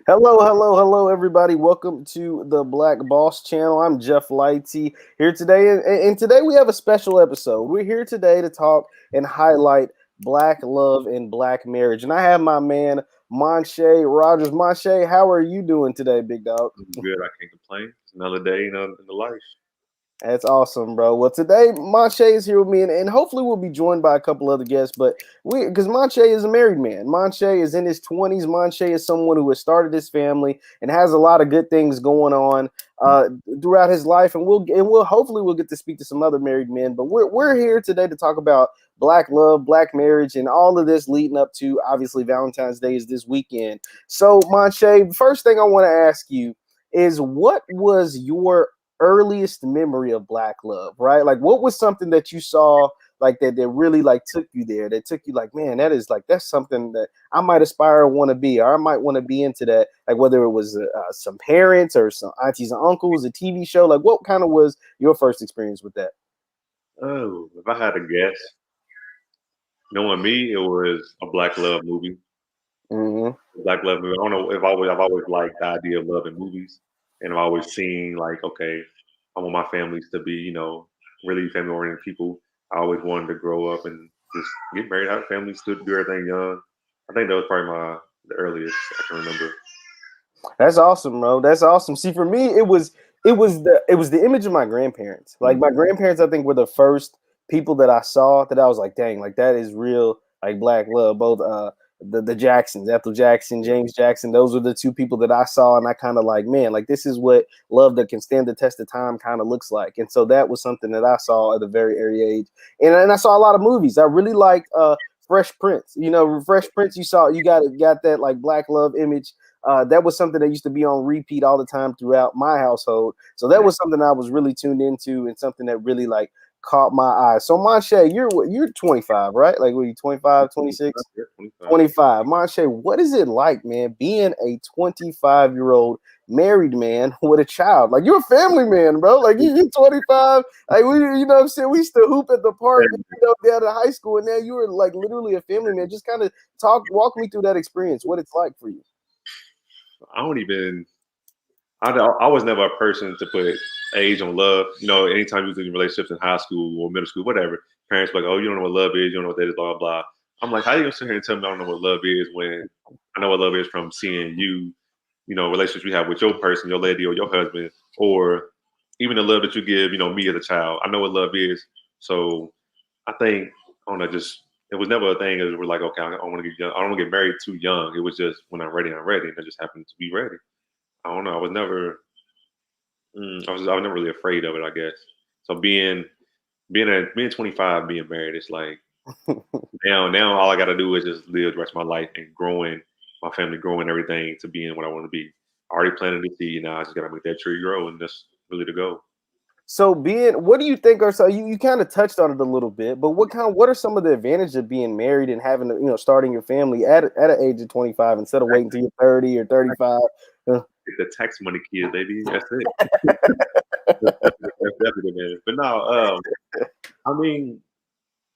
Hello, hello, hello, everybody. Welcome to the Black Boss Channel. I'm Jeff Lighty here today, and today we have a special episode. We're here today to talk and highlight Black love and Black marriage. And I have my man, Monche Rogers. Monche, how are you doing today, big dog? I'm good. I can't complain. It's another day, in the life. That's awesome, bro. Well, today Manche is here with me, and hopefully we'll be joined by a couple other guests. But because Manche is a married man, Manche is in his 20s. Manche is someone who has started his family and has a lot of good things going on throughout his life. And we'll hopefully we'll get to speak to some other married men. But we're here today to talk about Black love, Black marriage, and all of this leading up to obviously Valentine's Day is this weekend. So Manche, first thing I want to ask you is what was your earliest memory of Black love, right? Like what was something that you saw like that really like took you there, that took you like, man, that's something that I might aspire to want to be, or I might want to be into that, like whether it was some parents or some aunties and uncles, a TV show, like what kind of was your first experience with that? Oh, if I had to guess, knowing me, it was a black love movie. Hmm. Black love movie. I don't know if I've always liked the idea of love in movies, and I've always seen like, okay, I want my families to be, really family oriented people. I always wanted to grow up and just get married, have families, do everything young. I think that was probably the earliest I can remember. That's awesome, bro. That's awesome. See, for me, it was the image of my grandparents. Like Mm. my grandparents, I think were the first people that I saw that I was like, dang, like that is real, like Black love. Both the Jacksons, Ethel Jackson, James Jackson, those were the two people that I saw, and I kind of like, man, like this is what love that can stand the test of time kind of looks like. And so that was something that I saw at a very early age, and I saw a lot of movies. I really liked Fresh Prince. You know, Fresh Prince. You got that like Black love image. That was something that used to be on repeat all the time throughout my household. So that was something I was really tuned into and something that really like caught my eye. So Manche, you're 25, right? Like were you 25, 26? 25. 25. Manche, what is it like, man, being a 25-year-old married man with a child? Like you're a family man, bro. Like you're 25. Like you know what I'm saying? We used to hoop at the park, down at high school, and now you were like literally a family man. Just kind of walk me through that experience, what it's like for you. I don't even. I was never a person to put age on love. Anytime you was in relationships in high school or middle school, whatever, parents were like, "Oh, you don't know what love is. You don't know what that is." Blah blah blah. I'm like, how you gonna sit here and tell me I don't know what love is when I know what love is from seeing you, relationships you have with your person, your lady, or your husband, or even the love that you give, me as a child. I know what love is. So I think I don't know, just it was never a thing that we're like, okay, I want to get young. I don't want to get married too young. It was just when I'm ready, I'm ready, and I just happened to be ready. I don't know. I was never I was never really afraid of it, I guess. So being 25, being married, it's like now all I got to do is just live the rest of my life and growing my family, growing everything to being what I want to be. I already planted the seed. Now I just got to make that tree grow, and that's really the goal. So what do you think are so you kind of touched on it a little bit, but what are some of the advantages of being married and having starting your family at an age of 25 instead of waiting till you're 30 or 35? Uh, Get the tax money, kids, baby. That's it. That's definitely the advantage. But no, I mean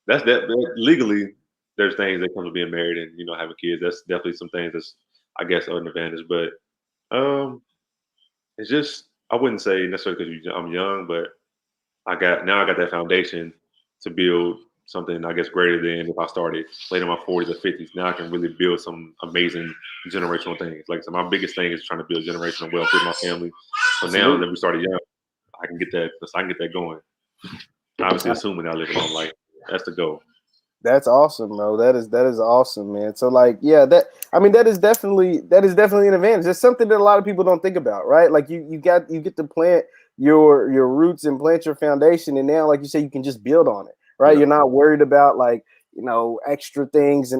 that legally. There's things that come to being married and having kids. That's definitely some things that's I guess are an advantage. But it's just I wouldn't say necessarily because I'm young, but I got that foundation to build something I guess greater than if I started late in my 40s or 50s. Now I can really build some amazing generational things. Like so my biggest thing is trying to build generational wealth with my family. So now that absolutely. we started young, I can get that. I can get that going. Obviously, assuming I live a long life, that's the goal. That's awesome, bro. That is awesome, man. So like, yeah, that is definitely an advantage. It's something that a lot of people don't think about, right? Like you get to plant your roots and plant your foundation, and now, like you say, you can just build on it, right? Yeah. You're not worried about like extra things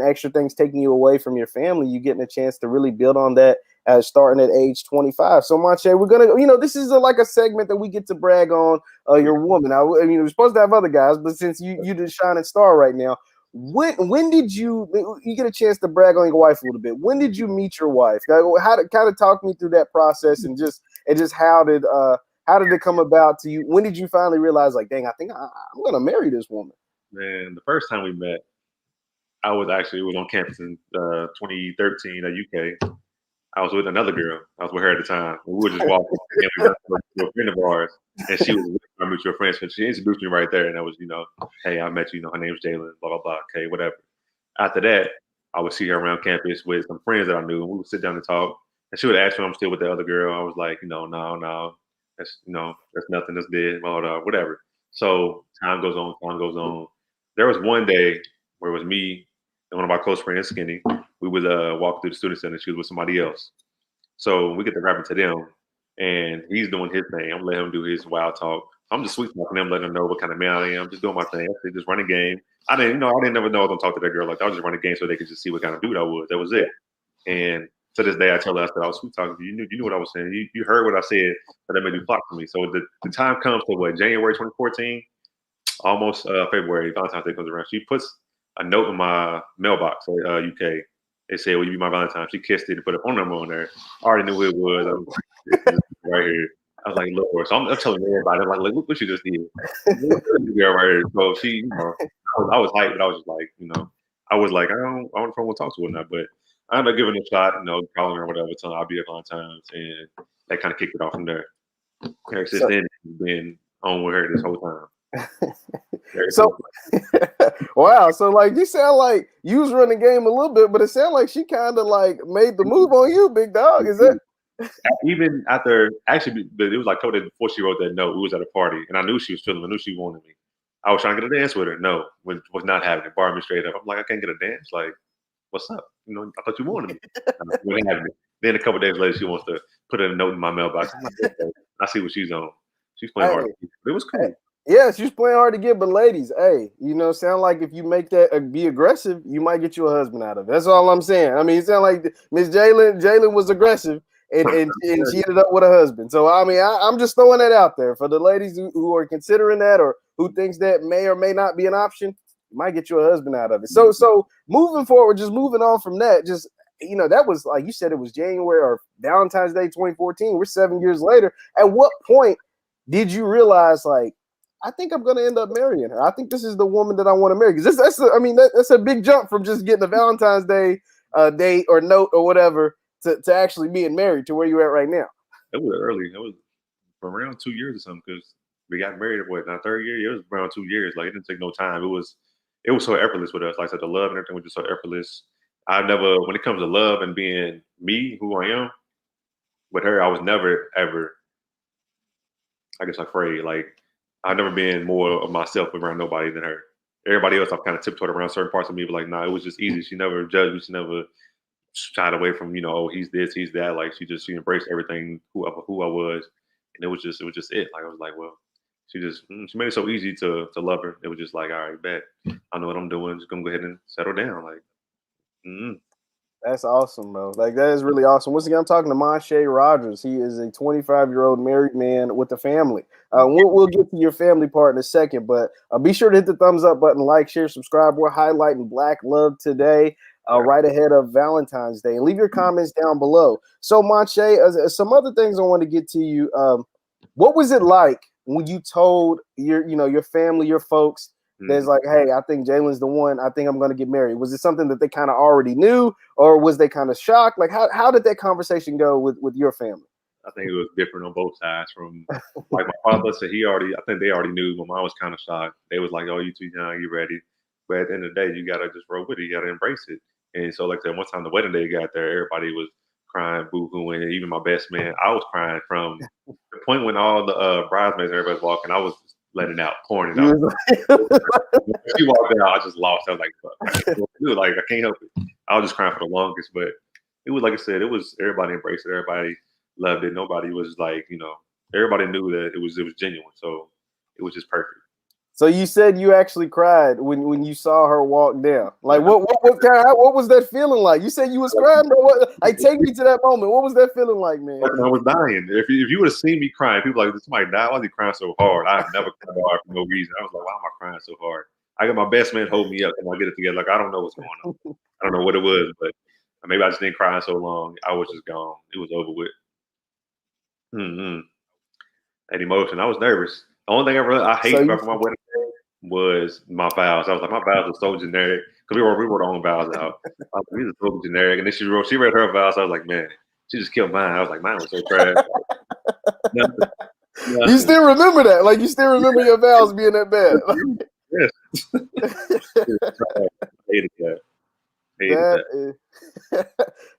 taking you away from your family. You getting a chance to really build on that starting at age 25. So Manche, we're gonna, this is like a segment that we get to brag on your woman. I mean, we're supposed to have other guys, but since you the shining star right now, when did you get a chance to brag on your wife a little bit? When did you meet your wife? How to kind of talk me through that process and just how did it come about to you? When did you finally realize like, dang, I think I'm gonna marry this woman? Man, the first time we met, I was actually it was on campus in 2013 at UK. I was with another girl. I was with her at the time. We were just walking, and we went to a friend of ours, and she was with our mutual friends. So she introduced me right there, and I was, hey, I met you. Her name's Jalen. Blah blah blah. Okay, whatever. After that, I would see her around campus with some friends that I knew, and we would sit down and talk. And she would ask me if I'm still with the other girl. I was like, no, that's nothing. That's dead. Blah, blah, whatever. So time goes on. Time goes on. There was one day where it was me and one of my close friends, Skinny. We was walking through the student center. She was with somebody else. So we get to rapping to them, and he's doing his thing. I'm letting him do his wild talk. I'm just sweet talking them, letting them know what kind of man I am. Just doing my thing. Just running game. I didn't never know I was gonna talk to that girl like that. I was just running game so they could just see what kind of dude I was. That was it. And to this day, I tell her, I said, I was sweet talking to you. You knew what I was saying. You heard what I said, but that made you flock to me. So the time comes to what, January 2014, almost February, Valentine's Day comes around. She puts a note in my mailbox at UK. They said, will you be my Valentine? She kissed it and put a phone number on there. I already knew who it was. I was like, right here. I was like, Lord. So I'm telling everybody, I'm like, look what she just did. Girl right here. So she, I was hyped, but I was just like, I was like, I don't know if I want to talk to her or not, but I ended up giving it a shot, calling her or whatever, telling her I'll be at Valentine's, and that kind of kicked it off from there. Ever since then, she's been on with her this whole time. So, wow. So, like, you sound like you was running the game a little bit, but it sounded like she kind of like made the move on you, big dog. Is that? Even after, actually, it was like a couple days before she wrote that note. We was at a party, and I knew she was feeling. I knew she wanted me. I was trying to get a dance with her. No, was not having it. Barred me straight up. I'm like, I can't get a dance. Like, what's up? I thought you wanted me. Wouldn't have me. Then a couple days later, she wants to put a note in my mailbox. I'm like, okay. I see what she's on. She's playing hard. It was cool. Yeah, she's playing hard to get, but ladies, hey, sound like if you make that be aggressive, you might get you a husband out of it. That's all I'm saying. I mean, it sound like Miss Jalen was aggressive, and she ended up with a husband. So I mean, I'm just throwing that out there for the ladies who are considering that or who thinks that may or may not be an option. You might get you a husband out of it. So moving forward, just moving on from that, just that was like you said, it was January or Valentine's Day 2014. We're 7 years later. At what point did you realize, like, I think I'm going to end up marrying her? I think this is the woman that I want to marry. Because that's a big jump from just getting a Valentine's Day date or note or whatever to actually being married to where you're at right now. It was early. It was around 2 years or something, because we got married in our third year. It was around 2 years. Like, it didn't take no time. It was so effortless with us. Like I said, the love and everything was just so effortless. When it comes to love and being me, who I am, with her, I was never, ever, I guess, afraid. Like, I've never been more of myself around nobody than her. Everybody else, I've kind of tiptoed around certain parts of me, but like, nah, it was just easy. She never judged me. She never shied away from, oh, he's this, he's that. Like, she embraced everything, who I was, and it was just it. Like, I was like, well, she made it so easy to love her. It was just like, all right, bet, I know what I'm doing. Just gonna go ahead and settle down. Like, That's awesome, bro. Like, that is really awesome. Once again, I'm talking to Monshay Rogers. He is a 25-year-old married man with a family. We'll get to your family part in a second, but be sure to hit the thumbs up button, like, share, subscribe. We're highlighting Black love today, right ahead of Valentine's Day. And leave your comments down below. So, Monshay, some other things I want to get to you. What was it like when you told your family, your folks, that's like, hey, I think Jalen's the one. I think I'm going to get married. Was it something that they kind of already knew, or was they kind of shocked? Like, how did that conversation go with your family? I think it was different on both sides. From, like, my father said I think they already knew. My mom was kind of shocked. They was like, oh, you too young, you ready. But at the end of the day, you got to just roll with it. You got to embrace it. And so, like I said, one time the wedding day got there, everybody was crying, boo-hooing, and even my best man, I was crying from the point when all the bridesmaids and everybody's walking, I was letting it out, pouring it out. When she walked out, I just lost. I was like, fuck, like, I can't help it. I was just crying for the longest, but it was, like I said, everybody embraced it, everybody loved it. Nobody was like, everybody knew that it was genuine. So it was just perfect. So you said you actually cried when you saw her walk down. Like, what was that feeling like? You said you was crying, bro. Like, take me to that moment. What was that feeling like, man? I was dying. If you would have seen me crying, people like, somebody died. Why is he crying so hard? I've never cried hard for no reason. I was like, why am I crying so hard? I got my best man hold me up and I get it together. Like, I don't know what's going on. I don't know what it was, but maybe I just didn't cry so long. I was just gone. It was over with. That emotion. I was nervous. The only thing I hate about my wedding was my vows. I was like, my vows were so generic because we wrote our own vows out. These are so generic. And then she read her vows. I was like, man, She just killed mine. I was like, mine was so trash. Nothing, You nothing. still remember that? Like you still remember your vows being that bad? Yes. I hated that. Hated That that. is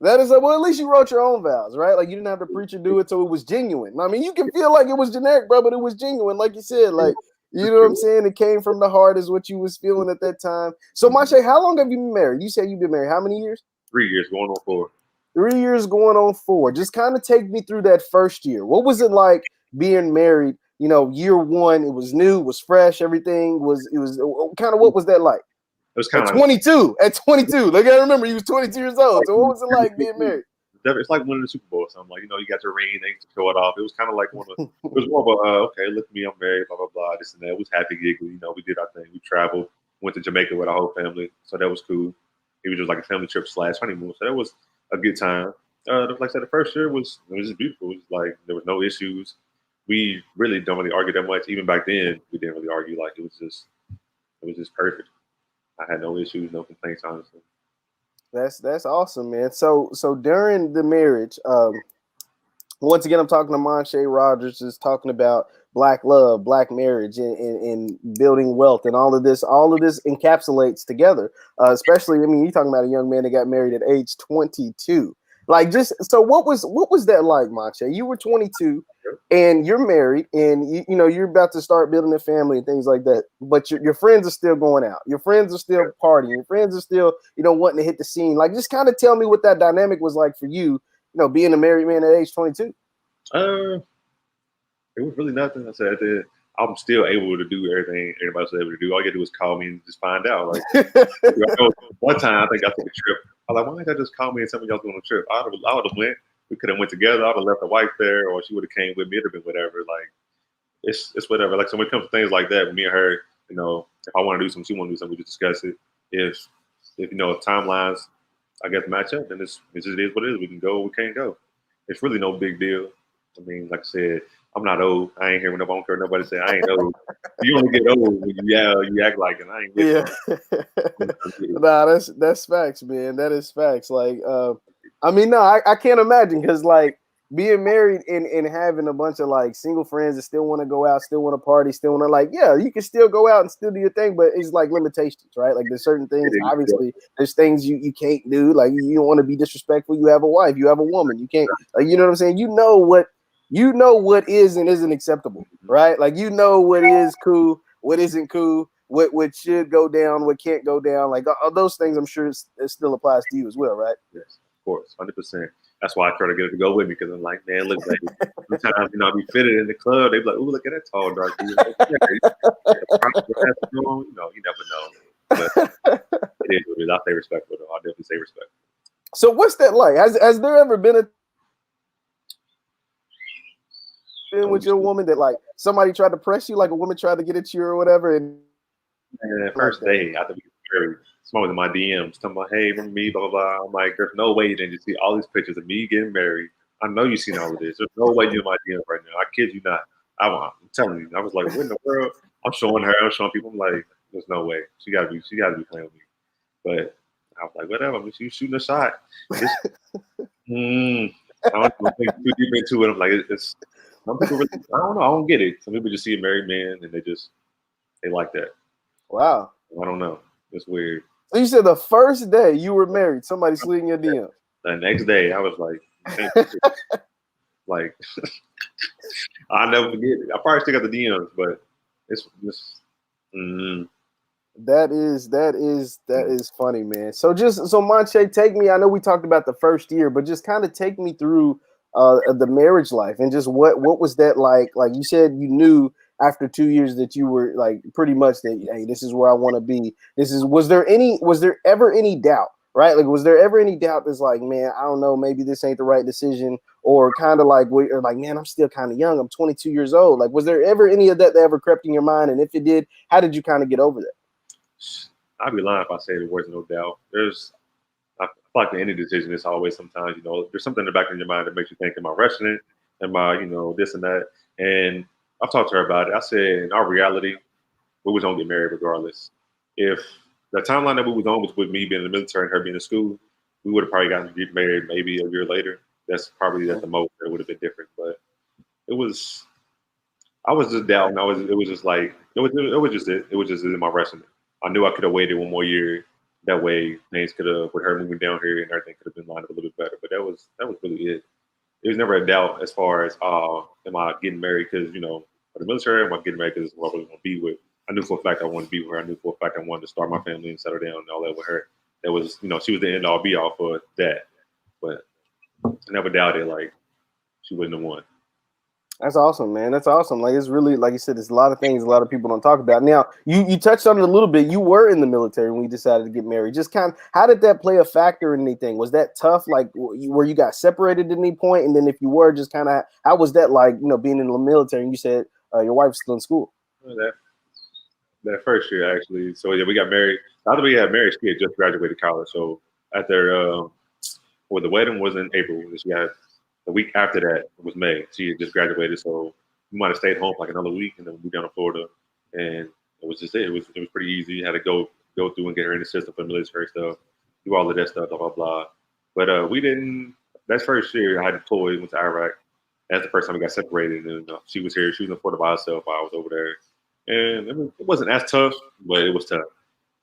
that is well. At least you wrote your own vows, right? Like you didn't have the preacher do it, so it was genuine. I mean, you can feel like it was generic, bro, but it was genuine, like you said. Like you know what I'm saying? It came from the heart, is what you was feeling at that time. So, Mache, how long have you been married? You said you've been married how many years? 3 years going on 4. 3 years going on 4. Just kind of take me through that first year. What was it like being married? You know, year one, it was new, it was fresh, everything was. It was kind of what was that like? It was At kind of 22, like I remember you was 22 years old. So what was it like being married? it's like winning the Super Bowl or something. Like, you got your ring, they show it off. It was kind of like one of it was more of a okay, look at me, I'm married, blah blah blah, this and that. It was happy giggly. We did our thing. We traveled, went to Jamaica with our whole family, so that was cool. It was just like a family trip / honeymoon, so that was a good time. Like I said, the first year was just beautiful. It was like there was no issues. We really don't really argue that much. Even back then, we didn't really argue. Like it was just perfect. I had no issues, no complaints, honestly. That's awesome, man. So during the marriage, once again, I'm talking to Monche Rogers, is talking about black love, black marriage, and building wealth, and all of this. All of this encapsulates together. Especially, I mean, you're talking about a young man that got married at age 22. Like, just so, what was that like, Monche? You were 22, and you're married, and you know you're about to start building a family and things like that. But your friends are still going out. Your friends are still partying. Your friends are still wanting to hit the scene. Like, just kind of tell me what that dynamic was like for you. Being a married man at age 22. Uh, it was really nothing. I said I'm still able to do everything everybody else is able to do. All you gotta do is call me and just find out. Like I know one time I think I took a trip. I was like, why didn't I just call me and tell me y'all going on a trip? I would have went. We could have went together. I would have left the wife there, or she would have came with me. It'd have been whatever. Like it's whatever. Like so when it comes to things like that, me and her, if I want to do something, she want to do something, we just discuss it. If timelines, I guess match up, then it just is what it is. We can go, we can't go. It's really no big deal. I mean, like I said, I'm not old. I ain't hearing nobody. I don't care what nobody say. I ain't old. You only get old when you act like it. I ain't with Nah, that's facts, man. That is facts. Like, I mean, no, I can't imagine because like being married and having a bunch of like single friends that still want to go out, still want to party, still want to like, yeah, you can still go out and still do your thing, but it's like limitations, right? Like there's certain things, obviously, there's things you can't do. Like you don't want to be disrespectful. You have a wife, you have a woman, you can't, like, you know what I'm saying? You know what is and isn't acceptable, right? Like what is cool, what isn't cool, what should go down, what can't go down. Like all those things, I'm sure it still applies to you as well, right? Yes, of course, 100%. That's why I try to get her to go with me because I'm like, man, look, like sometimes I be fitted in the club. They be like, oh, look at that tall dark dude. You never know. But it is what it is. I stay respectful though. I'll definitely say respectful. So what's that like? Has there ever been with your woman that like somebody tried to press you, like a woman tried to get at you or whatever? And first day after we get married, someone was in my DMs talking about, hey, remember me, blah, blah, blah. I'm like, there's no way you didn't just see all these pictures of me getting married. I know you've seen all of this. There's no way you're in my DMs right now. I kid you not. I'm telling you. I was like, what in the world? I'm showing her. I'm showing people. I'm like, there's no way. She gotta be playing with me. But I was like, whatever. I mean, she's shooting a shot. I don't think too deep into it. I'm like, it's some people really, I don't know. I don't get it. Some people just see a married man and they like that. Wow. I don't know. It's weird. So you said the first day you were married, somebody slid in your DM. The next day, I was like, like, I'll never forget it. I probably still got the DMs, but it's That is funny, man. So Manche, take me. I know we talked about the first year, but just kind of take me through the marriage life and just what was that like? Like you said, you knew after 2 years that you were like pretty much that, hey, this is where I want to be. Was there ever any doubt? Right? Like, was there ever any doubt that's like, man, I don't know, maybe this ain't the right decision, or kind of like, or like, man, I'm still kind of young. I'm 22 years old. Like, was there ever any of that ever crept in your mind? And if it did, how did you kind of get over that? I'd be lying if I say there was no doubt. I feel like in any decision, it's always sometimes, there's something in the back of your mind that makes you think, am I rushing it? Am I, this and that? And I've talked to her about it. I said, in our reality, we was going to get married regardless. If the timeline that we was on was with me being in the military and her being in school, we would have probably gotten to get married maybe a year later. That's probably at the most that would have been different. But it was I was just doubting. It was just like it was just it. It was just in my resume. I knew I could have waited one more year. That way things could have with her moving down here and everything could have been lined up a little bit better. But that was really it. It was never a doubt as far as am I getting married because for the military, am I getting married because what I really want to be with. I knew for a fact I wanted to be with her. I knew for a fact I wanted to start my family and settle down and all that with her. That was she was the end all be all for that. But I never doubted like she wasn't the one. That's awesome, man. That's awesome. Like, it's really, like you said, there's a lot of things a lot of people don't talk about. Now, you touched on it a little bit. You were in the military when you decided to get married. Just kind of, how did that play a factor in anything? Was that tough? Like, where you got separated at any point? And then if you were, just kind of, how was that like, being in the military? And you said your wife's still in school. That first year, actually. So, yeah, we got married. After we got married, she had just graduated college. So, after, the wedding was in April. She had the week after that was May. She had just graduated, so we might have stayed home for like another week, and then we down to Florida, and it was just it. It was pretty easy. Had to go through and get her in the system for military stuff, do all of that stuff, blah blah blah. But we didn't. That first year, I had deployed, went to Iraq. That's the first time we got separated, and she was here. She was in Florida by herself. I was over there, and it wasn't as tough, but it was tough.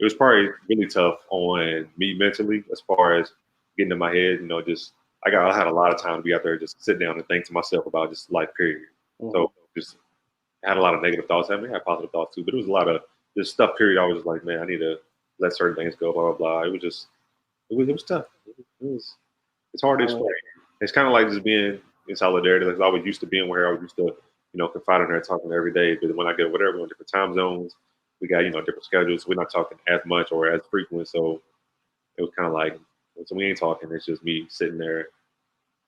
It was probably really tough on me mentally as far as getting in my head. Just I had a lot of time to be out there, just sit down and think to myself about just life, period. Mm-hmm. So just had a lot of negative thoughts. I mean, I had positive thoughts too, but it was a lot of this stuff, period. I was just like, man, I need to let certain things go, blah, blah, blah. It was tough. It's hard to explain. It's kind of like just being in solidarity. Like I was used to being where I was used to, confide in her, talking every day. But when I get whatever, we're in different time zones, we got, different schedules. We're not talking as much or as frequent. So it was kind of like, so we ain't talking. It's just me sitting there,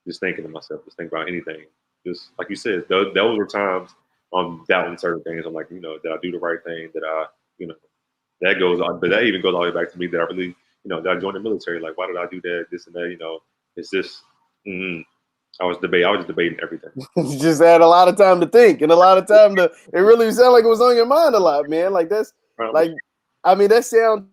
just thinking to myself, just think about anything. Just like you said, those were times I'm doubting certain things. I'm like, did I do the right thing? Did I, that goes on, but that even goes all the way back to me that I really, did I join the military? Like, why did I do that? This and that, it's just, I was just debating everything. You just had a lot of time to think and a lot of time to, it really sounded like it was on your mind a lot, man. Like that's like, I mean, that sounds,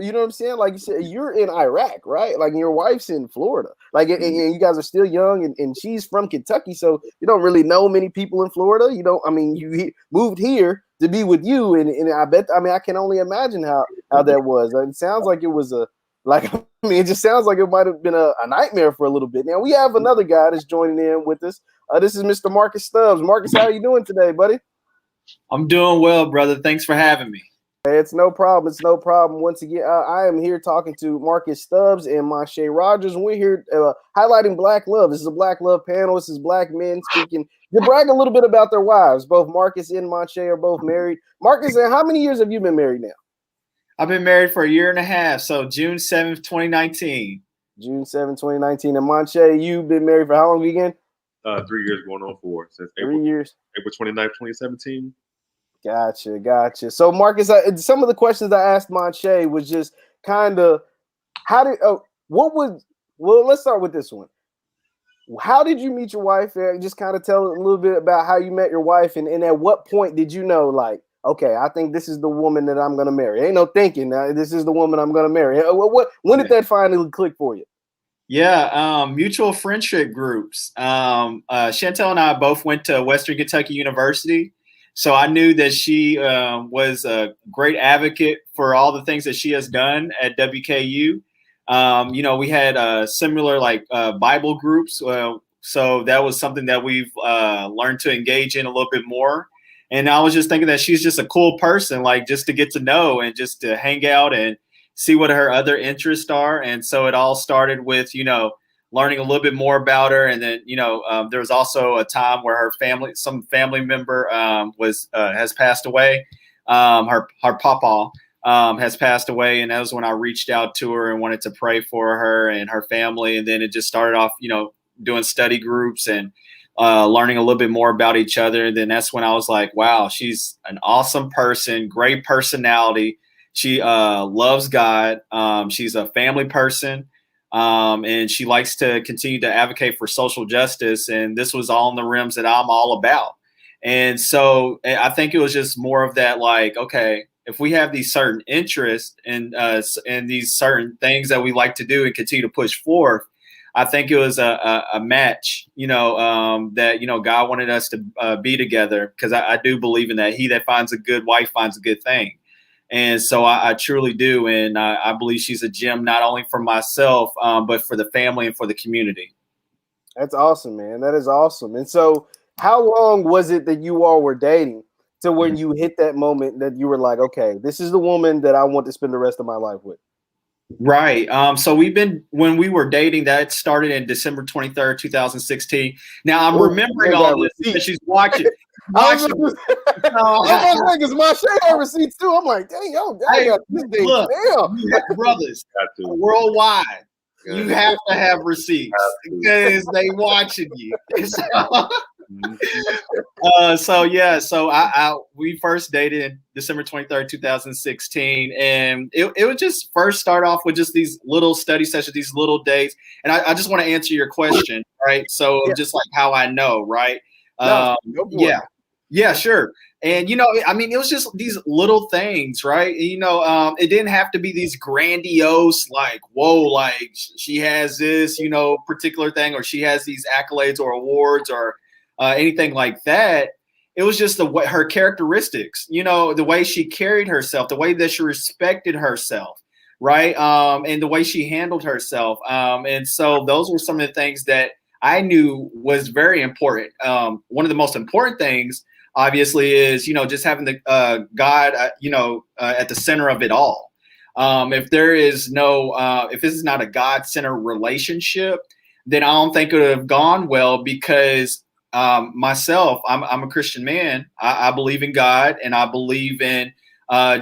you know what I'm saying? Like you said, you're in Iraq, right? Like your wife's in Florida. Like, and you guys are still young, and she's from Kentucky, so you don't really know many people in Florida. You moved here to be with you, and I can only imagine how that was. It sounds like it was it just sounds like it might have been a nightmare for a little bit. Now we have another guy that's joining in with us. This is Mr. Marcus Stubbs. Marcus, how are you doing today, buddy? I'm doing well, brother. Thanks for having me. It's no problem. It's no problem. Once again, I am here talking to Marcus Stubbs and Monche Rogers, and we're here highlighting Black love. This is a Black love panel. This is Black men speaking to brag a little bit about their wives. Both Marcus and Monche are both married. Marcus, how many years have you been married now? I've been married for 1.5 years, so June 7th, 2019. June 7th, 2019. And Monche, you've been married for how long again? 3 years going on 4 since 3 years. April 29th, 2017. Gotcha. So, Marcus, some of the questions I asked Monche was just kind of let's start with this one. How did you meet your wife? Just kind of tell a little bit about how you met your wife, and at what point did you know, like, okay, I think this is the woman that I'm going to marry? Ain't no thinking. This is the woman I'm going to marry. When did that finally click for you? Yeah, mutual friendship groups. Chantel and I both went to Western Kentucky University. So I knew that she was a great advocate for all the things that she has done at WKU. We had similar Bible groups. So that was something that we've learned to engage in a little bit more. And I was just thinking that she's just a cool person, like just to get to know and just to hang out and see what her other interests are. And so it all started with, learning a little bit more about her. And then, there was also a time where some family member has passed away. Her papa has passed away. And that was when I reached out to her and wanted to pray for her and her family. And then it just started off, doing study groups and learning a little bit more about each other. And then that's when I was like, wow, she's an awesome person, great personality. She loves God. She's a family person. And she likes to continue to advocate for social justice. And this was all in the rims that I'm all about. And so I think it was just more of that, like, okay, if we have these certain interests and these certain things that we like to do and continue to push forth, I think it was a match, that, God wanted us to be together, because I do believe in that. He that finds a good wife finds a good thing. And so I truly do. And I believe she's a gem, not only for myself, but for the family and for the community. That's awesome, man. That is awesome. And so how long was it that you all were dating to when you hit that moment that you were like, okay, this is the woman that I want to spend the rest of my life with? Right. So when we were dating, that started in December 23rd, 2016. Now I'm remembering all this because she's watching. I was because Mache had receipts too. I'm like, dang, I got this thing. Damn, brothers, worldwide, you have to have receipts because they watching you. So we first dated December 23rd, 2016, and it would just first start off with just these little study sessions, these little dates. And I just want to answer your question, right? So just like how I know, right? Yeah, sure. And, it was just these little things, right? It didn't have to be these grandiose, like, whoa, like she has this, particular thing, or she has these accolades or awards or anything like that. It was just her characteristics, the way she carried herself, the way that she respected herself, right? And the way she handled herself. And so those were some of the things that I knew was very important. One of the most important things, obviously, is, just having the God, at the center of it all. If there is if this is not a God-centered relationship, then I don't think it would have gone well, because myself, I'm a Christian man. I believe in God, and I believe in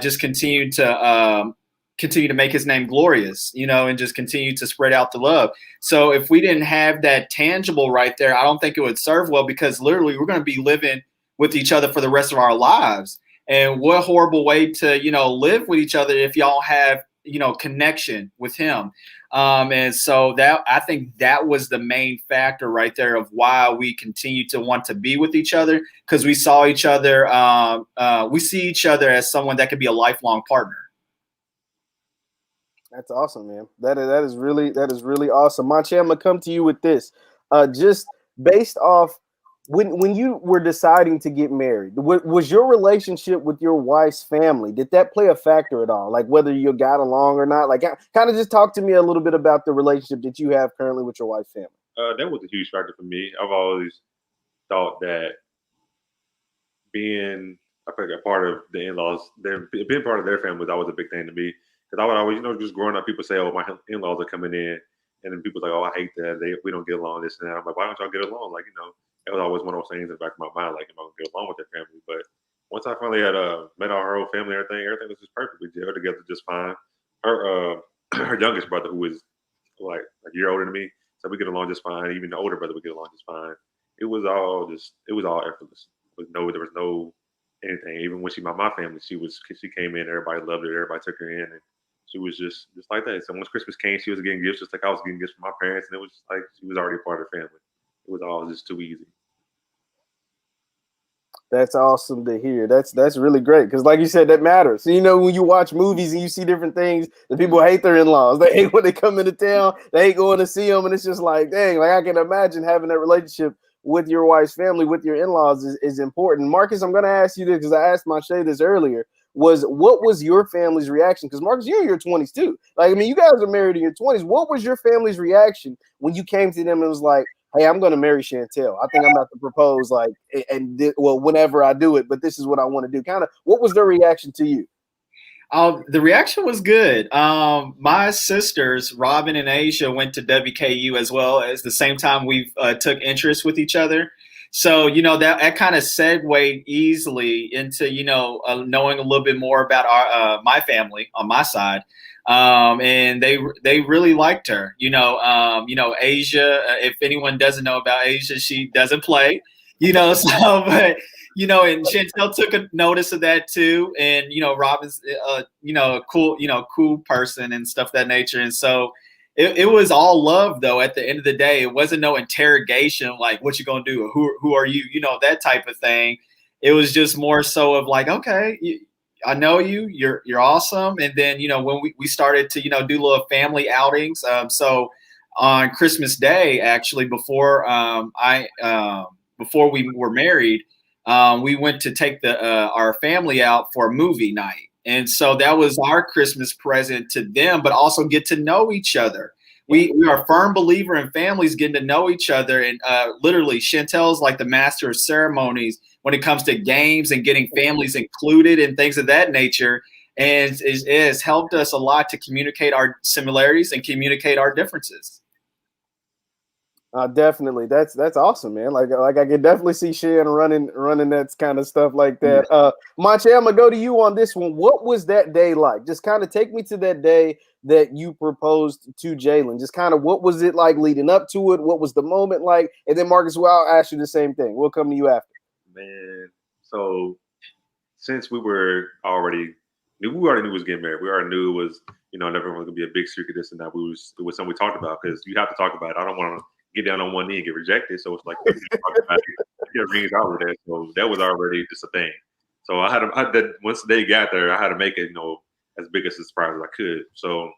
just continue to make his name glorious, and just continue to spread out the love. So if we didn't have that tangible right there, I don't think it would serve well, because literally we're going to be living with each other for the rest of our lives. And what horrible way to, live with each other if y'all have, connection with him. And so I think that was the main factor right there of why we continue to want to be with each other, because we saw each other, we see each other as someone that could be a lifelong partner. That's awesome, man. That is really awesome. Mache, I'm gonna come to you with this. Just based off when you were deciding to get married, was your relationship with your wife's family, did that play a factor at all? Like whether you got along or not? Like kind of just talk to me a little bit about the relationship that you have currently with your wife's family. That was a huge factor for me. I've always thought that being a part of the in-laws, being part of their family was always a big thing to me. Because I would always, just growing up, people say, oh, my in-laws are coming in. And then people like, oh, I hate that. We don't get along, this and that. I'm like, why don't y'all get along? Like, it was always one of those things in the back of my mind, like, am I going to get along with their family? But once I finally had met our whole family, everything was just perfect. We gelled together just fine. Her youngest brother, who was like a year older than me, so we get along just fine. Even the older brother would get along just fine. It was all effortless. There was no anything. Even when she met my family, she came in, everybody loved her, everybody took her in, and she was just like that. So once Christmas came, she was getting gifts just like I was getting gifts from my parents, and it was just like she was already a part of the family. It was all just too easy. That's awesome to hear. That's really great, because like you said, that matters. So, when you watch movies and you see different things, the people hate their in-laws. They hate when they come into town. They hate going to see them, and it's just like, dang, like I can imagine having that relationship with your wife's family, with your in-laws is important. Marcus, I'm going to ask you this because I asked Mache this earlier. What was your family's reaction? Because Marcus, you're in your 20s too. Like, I mean, you guys are married in your 20s. What was your family's reaction when you came to them and was like, hey, I'm going to marry Chantel. I think I'm about to propose, like, whenever I do it, but this is what I want to do. Kind of, what was their reaction to you? The reaction was good. My sisters, Robin and Asia, went to WKU as well as the same time we took interest with each other. So, that kind of segued easily into, knowing a little bit more about my family on my side. And they really liked her. Asia, if anyone doesn't know about Asia, she doesn't play, so, but, and Chantel took a notice of that too. And, Robin's, a cool person and stuff of that nature. And so it was all love, though. At the end of the day, it wasn't no interrogation like, what you going to do? Who are you? That type of thing. It was just more so of like, okay, I know you, you're awesome. And then, when we started to, do little family outings. So on Christmas Day, actually, before before we were married, we went to take our family out for a movie night. And so that was our Christmas present to them, but also get to know each other. We are a firm believer in families getting to know each other. And literally, Chantel's like the master of ceremonies when it comes to games and getting families included and things of that nature. And it has helped us a lot to communicate our similarities and communicate our differences. Definitely. That's awesome, man. Like I can definitely see Shan running that kind of stuff like that. Monche, I'm gonna go to you on this one. What was that day like? Just kind of take me to that day that you proposed to Jalen. Just kind of what was it like leading up to it? What was the moment like? And then Marcus, well, I'll ask you the same thing. We'll come to you after. Man, so since we already knew it was getting married, we already knew it was, never going to be a big secret, this and that. It was something we talked about, because you have to talk about it. I don't want to get down on one knee and get rejected. So it's like, talk about it. Get rings out with that. So that was already just a thing. So once the day got there, I had to make it, as big a surprise as I could. So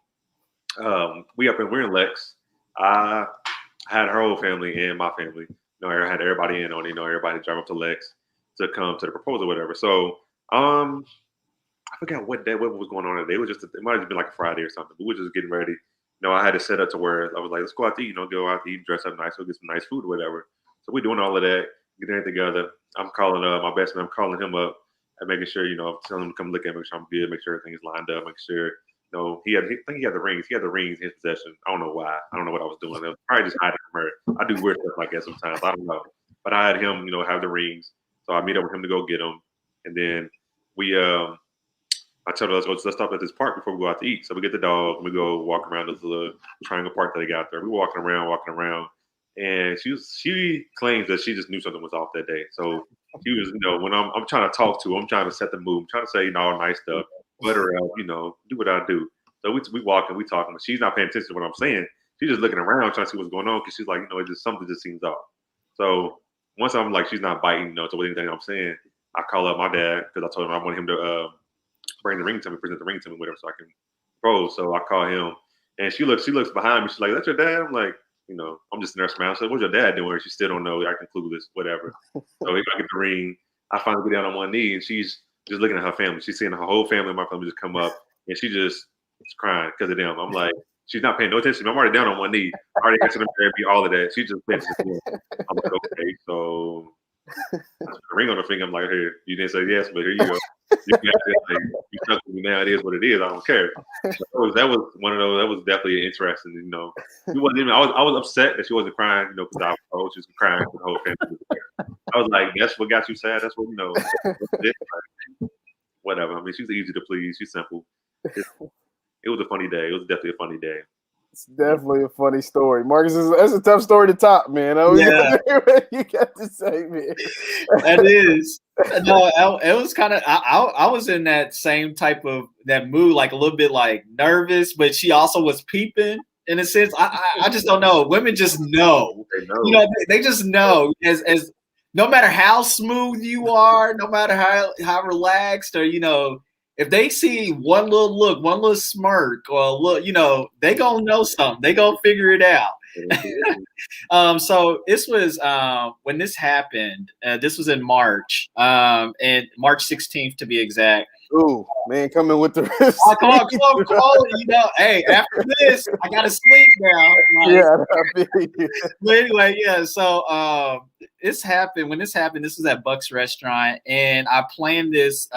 we're in Lex. I had her whole family and my family. I had everybody in on it. Everybody drive up to Lex to come to the proposal, whatever. So I forgot what was going on that day. It might have been like a Friday or something. But we were just getting ready. I had to set up to where I was like, let's go out to eat. Go out to eat, dress up nice, go get some nice food or whatever. So we're doing all of that, getting everything together. I'm calling my best man. I'm calling him up and making sure, I'm telling him to come look at me, make sure I'm good, make sure everything's lined up, make sure. I think he had the rings. He had the rings in his possession. I don't know why. I don't know what I was doing. I was probably just hiding from her. I do weird stuff like that sometimes. I don't know. But I had him, have the rings. So I meet up with him to go get them. And then I told her, let's stop at this park before we go out to eat. So we get the dog and we go walk around this little triangle park that they got there. We were walking around. And she claims that she just knew something was off that day. So she was, when I'm trying to talk to her, I'm trying to set the mood, I'm trying to say, all nice stuff, let her out, do what I do. So we walking, we talking, but she's not paying attention to what I'm saying. She's just looking around, trying to see what's going on, because she's like, something just seems off. So once I'm like, she's not biting, to anything I'm saying, I call up my dad, because I told him I want him to bring the ring to me, present the ring to me, whatever, so I can propose. So I call him, and she looks behind me. She's like, "That's your dad?" I'm like, I'm just in there smiling. So what's your dad doing? She still don't know. I can clueless, whatever. So I get the ring. I finally get down on one knee, and she's just looking at her family. She's seeing her whole family, my family, just come up, and she just is crying because of them. I'm like, she's not paying no attention. I'm already down on one knee. I already got to them therapy, all of that. She just paying attention. I'm like, okay, so the ring on her finger. I'm like, here, you didn't say yes, but here you go. You stuck with me now. It is what it is. I don't care. So that was one of those. That was definitely interesting. She wasn't even. I was upset that she wasn't crying. Because I was just crying for the whole family. I was like, that's what got you sad. That's what whatever. I mean, she's easy to please. She's simple. It was a funny day. It was definitely a funny day. It's definitely a funny story. Marcus, that's a tough story to top, man. Yeah. You got to say, man. That is. No, it was kind of, I was in that same type of that mood, like a little bit like nervous, but she also was peeping in a sense. I just don't know. Women just know. They know. They just know. As no matter how smooth you are, no matter how relaxed, or if they see one little look, one little smirk, or a look, they gonna know something. They gonna figure it out. So this was when this happened. This was in March, and March 16th to be exact. Ooh, man, coming with the risk. Oh, come on. Hey, after this, I gotta sleep now. But anyway, yeah. So this happened. When this happened, this was at Buck's Restaurant, and I planned this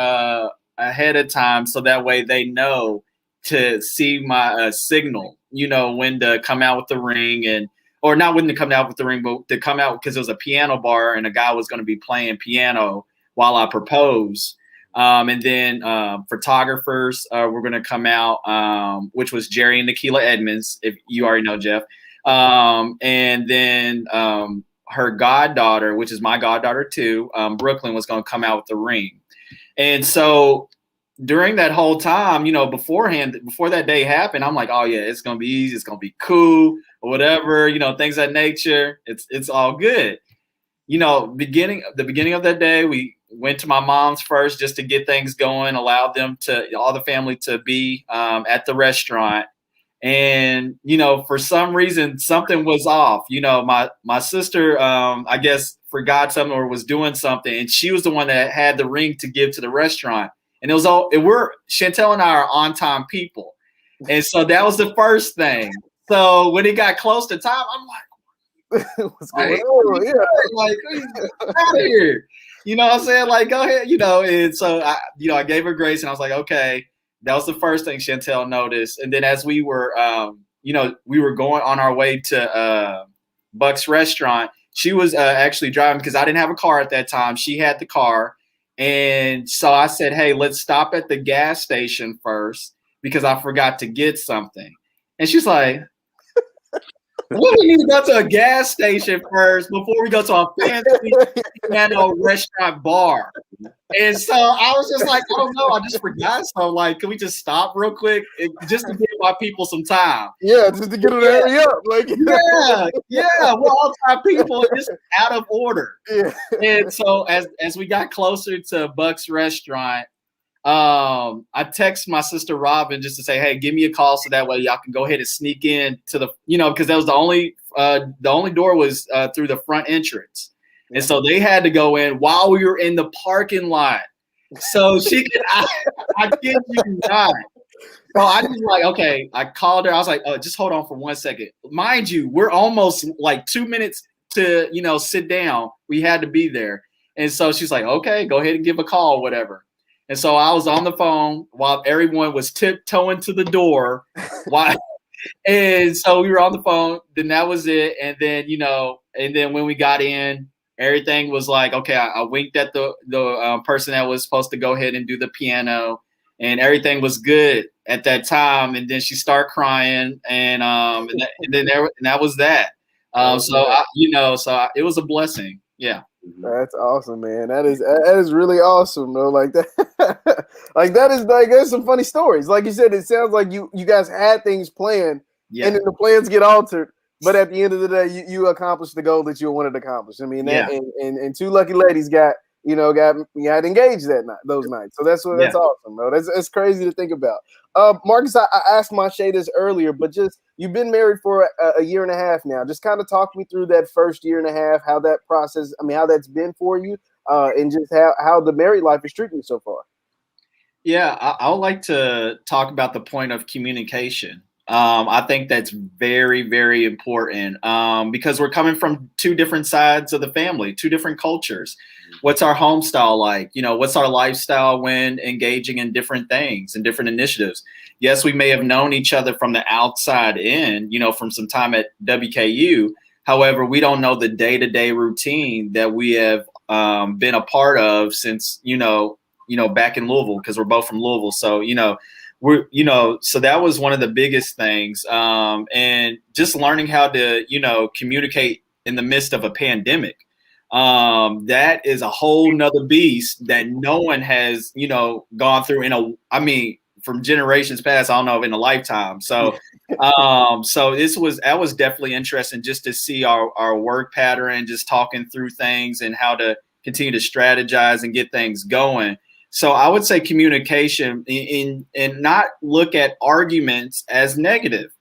ahead of time so that way they know to see my signal, when to come out with the ring, or not when to come out with the ring, but to come out because it was a piano bar and a guy was going to be playing piano while I propose. And then photographers were going to come out, which was Jerry and Nikila Edmonds, if you already know Jeff. And then her goddaughter, which is my goddaughter too, Brooklyn, was going to come out with the ring. And so during that whole time, beforehand, before that day happened, I'm like, oh yeah, it's gonna be easy, it's gonna be cool, or whatever, things of that nature. It's all good. The beginning of that day, we went to my mom's first just to get things going, allowed all the family to be at the restaurant. And for some reason something was off. My sister, I guess, forgot something or was doing something, and she was the one that had the ring to give to the restaurant. And it was all Chantel and I are on time people, and so that was the first thing. So when it got close to time, I'm like, what's going on? Yeah, like out of here. You know what I'm saying? Like, go ahead. And so I gave her grace, and I was like, okay. That was the first thing Chantel noticed. And then as we were, we were going on our way to Buck's restaurant, she was actually driving because I didn't have a car at that time. She had the car. And so I said, hey, let's stop at the gas station first because I forgot to get something. And she's like, what do you need to go to a gas station first before we go to a fancy restaurant bar? And so I was just like, I don't know, I just forgot. So like, can we just stop real quick just to give my people some time? Yeah, just to get them to hurry up. Like, yeah, we're all time people, just out of order. Yeah. And so as we got closer to Buck's restaurant, I text my sister Robin just to say, hey, give me a call so that way y'all can go ahead and sneak in to the, because that was the only door was through the front entrance. And so they had to go in while we were in the parking lot. So she could, I kid you not. So I just like, okay, I called her. I was like, oh, just hold on for 1 second. Mind you, we're almost like 2 minutes to, sit down. We had to be there. And so she's like, okay, go ahead and give a call, whatever. And so I was on the phone while everyone was tiptoeing to the door. And so we were on the phone. Then that was it. And then, and then when we got in, everything was like, okay, I winked at the person that was supposed to go ahead and do the piano, and everything was good at that time. And then she started crying, and that was that. So it was a blessing. Yeah. That's awesome, man. That is really awesome, though. Like that, that's some funny stories. Like you said, it sounds like you guys had things planned, and then the plans get altered. But at the end of the day, you accomplished the goal that you wanted to accomplish. I mean, and two lucky ladies got engaged those nights. So that's awesome, bro. That's crazy to think about. Marcus, I asked Mache this earlier, but just you've been married for a year and a half now. Just kind of talk me through that first year and a half, how that process, how that's been for you, and just how the married life is treating you so far. Yeah, I would like to talk about the point of communication. I think that's very, very important because we're coming from two different sides of the family, two different cultures. What's our home style like? What's our lifestyle when engaging in different things and different initiatives? Yes, we may have known each other from the outside in, from some time at WKU. However, we don't know the day-to-day routine that we have been a part of since, back in Louisville, because we're both from Louisville. So, so that was one of the biggest things. And just learning how to, communicate in the midst of a pandemic. That is a whole nother beast that no one has, gone through from generations past, I don't know, in a lifetime. So, so that was definitely interesting just to see our work pattern, just talking through things and how to continue to strategize and get things going. So I would say communication and not look at arguments as negative.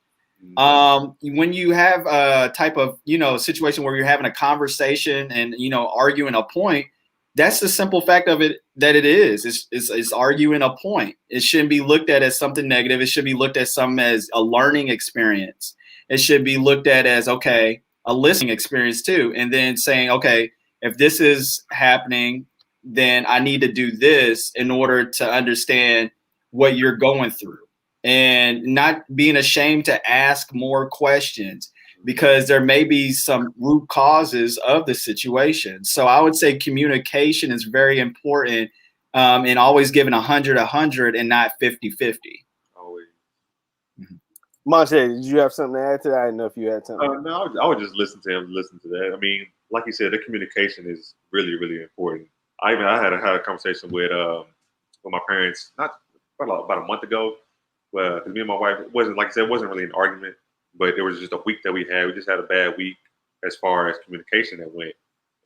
When you have a type of, situation where you're having a conversation and, arguing a point, that's the simple fact of it, that it is. It's arguing a point. It shouldn't be looked at as something negative. It should be looked at as a learning experience. It should be looked at as, okay, a listening experience too. And then saying, okay, if this is happening, then I need to do this in order to understand what you're going through, and not being ashamed to ask more questions because there may be some root causes of the situation. So I would say communication is very important, and always giving 100 and not 50-50. Always. Monte, did you have something to add to that? I didn't know if you had something. No, I would just listen to that. I mean, like you said, the communication is really, really important. I had a conversation with my parents about a month ago. Well, because me and my wife, it wasn't, like I said, it wasn't really an argument, but it was just a week that we had. We just had a bad week as far as communication that went.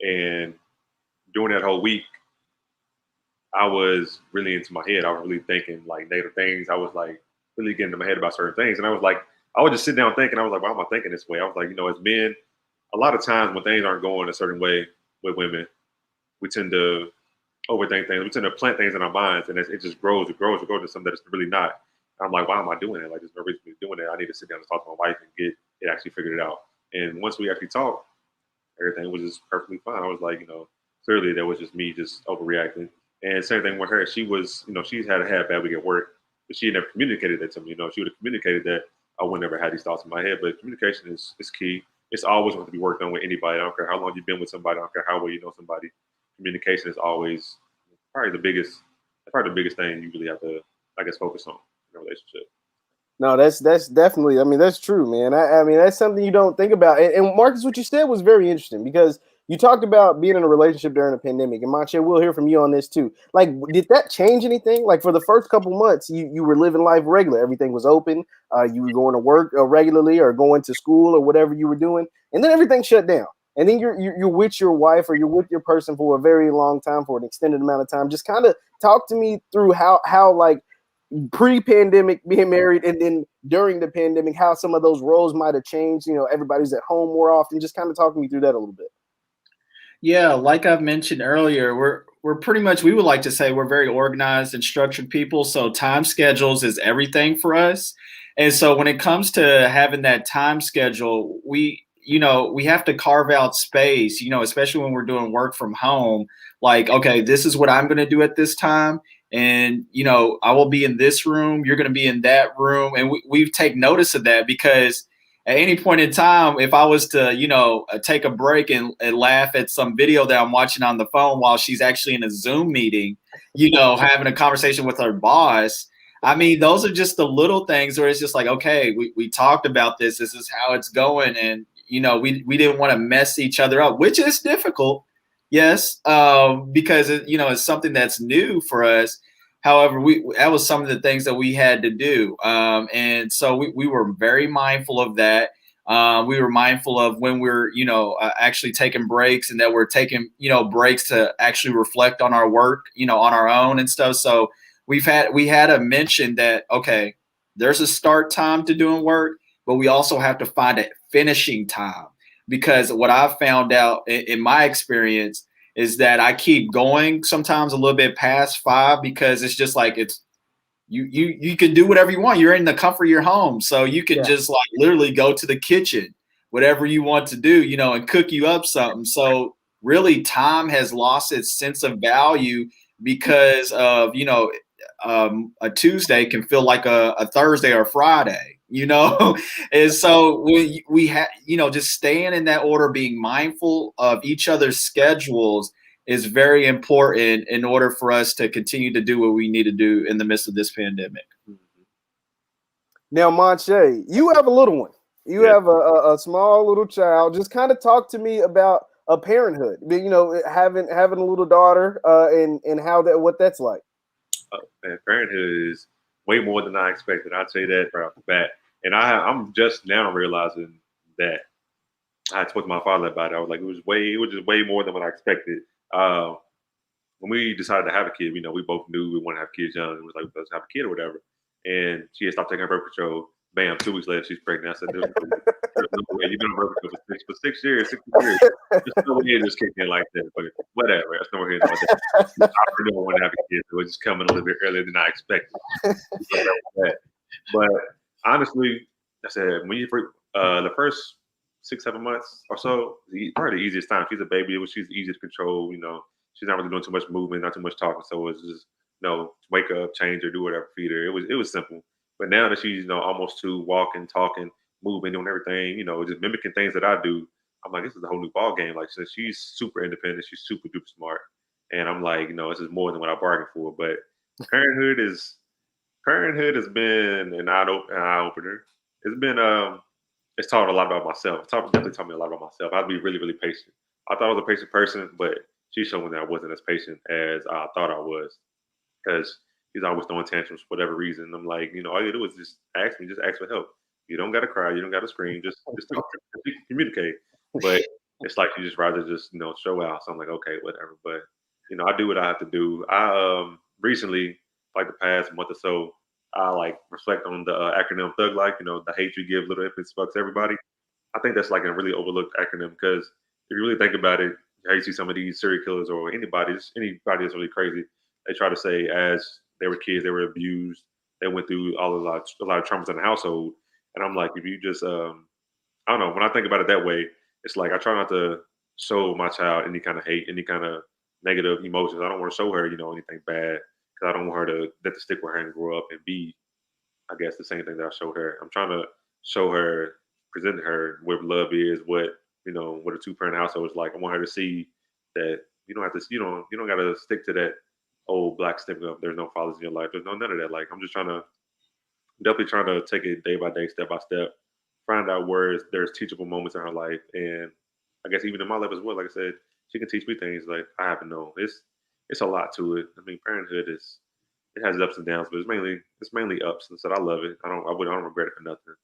And during that whole week, I was really into my head. I was really thinking like negative things. I was like really getting in my head about certain things. And I was I would just sit down thinking. I was like, why am I thinking this way? I was like, as men, a lot of times when things aren't going a certain way with women, we tend to overthink things. We tend to plant things in our minds, and it just grows. It grows. It grows to something that it's really not. I'm like, why am I doing it? Like, there's no reason for me doing it. I need to sit down and talk to my wife and get it actually figured it out. And once we actually talked, everything was just perfectly fine. I was like, clearly that was just me just overreacting. And same thing with her. She was, she's had a bad week at work, but she never communicated that to me. She would have communicated that I would never have these thoughts in my head. But communication is key. It's always going to be worked on with anybody. I don't care how long you've been with somebody. I don't care how well you know somebody. Communication is always probably the biggest thing you really have to, I guess, focus on in a relationship. No, that's definitely. I mean, that's true, man. I mean, that's something you don't think about. And Marcus, what you said was very interesting because you talked about being in a relationship during a pandemic. And Manche, we'll hear from you on this too. Like, did that change anything? Like, for the first couple months, you were living life regular. Everything was open. You were going to work regularly or going to school or whatever you were doing, and then everything shut down. And then you're with your wife or you're with your person for a very long time, for an extended amount of time. Just kind of talk to me through how like pre-pandemic being married and then during the pandemic, how some of those roles might have changed. Everybody's at home more often. Just kind of talk me through that a little bit. Yeah, like I've mentioned earlier, we're pretty much, we would like to say we're very organized and structured people. So time schedules is everything for us. And so when it comes to having that time schedule, we have to carve out space, especially when we're doing work from home. Like, okay, this is what I'm going to do at this time. And, I will be in this room. You're going to be in that room. And we take notice of that because at any point in time, if I was to, take a break and laugh at some video that I'm watching on the phone while she's actually in a Zoom meeting, having a conversation with her boss, I mean, those are just the little things where it's just like, okay, we talked about this. This is how it's going. And, we didn't want to mess each other up, which is difficult. Yes, because, it's something that's new for us. However, that was some of the things that we had to do. And so we were very mindful of that. We were mindful of when we're, actually taking breaks and that we're taking, breaks to actually reflect on our work, on our own and stuff. So we had to mention that, okay, there's a start time to doing work, but we also have to find a finishing time, because what I've found out in my experience is that I keep going sometimes a little bit past 5 because it's just like you can do whatever you want. You're in the comfort of your home, so you can just like literally go to the kitchen, whatever you want to do, and cook you up something. So really, time has lost its sense of value because of a Tuesday can feel like a Thursday or Friday. And so we have, just staying in that order, being mindful of each other's schedules is very important in order for us to continue to do what we need to do in the midst of this pandemic. Now, Manche, you have a little one. You have a small little child. Just kind of talk to me about a parenthood. Having a little daughter, and what that's like. Man, parenthood is way more than I expected. I'd say that right off the bat. And I'm just now realizing that I spoke to my father about it. I was like, it was just way more than what I expected. When we decided to have a kid, we both knew we wanted to have kids young. It was like, let's have a kid or whatever. And she had stopped taking her birth control. Bam, 2 weeks later, she's pregnant. I said, there's no way. You've been on birth control for 6 years, 6 years. There's no way it just kicked in like that. But whatever. That's no way about that. I already know I want to have a kid. So it's just coming a little bit earlier than I expected. But honestly, I said, when the first 6-7 months or so, probably the easiest time. She's a baby. She's easy to control. She's not really doing too much movement, not too much talking. So it was just, wake up, change her, do whatever, feed her. It was simple. But now that she's, almost 2, walking, talking, moving, doing everything, just mimicking things that I do, I'm like, this is a whole new ball game. Like, since she's super independent, she's super duper smart, and I'm like, this is more than what I bargained for. But parenthood has been an eye opener. It's been it's taught a lot about myself. It's definitely taught me a lot about myself. I have to be really, really patient. I thought I was a patient person, but she showed me that I wasn't as patient as I thought I was, because he's always throwing tantrums for whatever reason. I'm like, all you do is just ask for help. You don't got to cry. You don't got to scream. Just talk, communicate. But it's like you just rather just, show out. So I'm like, okay, whatever. But, I do what I have to do. I recently, like the past month or so, I like reflect on the acronym Thug Life. You know, the hate you give little infants fucks everybody. I think that's like a really overlooked acronym because if you really think about it, how you see some of these serial killers or anybody, just anybody that's really crazy, they try to say as they were kids, they were abused, they went through a lot of traumas in the household. And I'm like, if you just, I don't know, when I think about it that way, it's like I try not to show my child any kind of hate, any kind of negative emotions. I don't want to show her, you know, anything bad because I don't want her to let the stick with her and grow up and be, I guess, the same thing that I showed her. I'm trying to show her, present her what love is, what you know, what a two-parent household is like. I want her to see that you don't have to, you don't got to stick to that old black stigma of there's no fathers in your life. There's no none of that. Like I'm just trying to, definitely trying to take it day by day, step by step, find out where there's teachable moments in her life, and I guess even in my life as well. Like I said, she can teach me things like I haven't known. It's a lot to it. I mean, parenthood is it has ups and downs, but it's mainly ups. And so I love it. I don't regret it for nothing.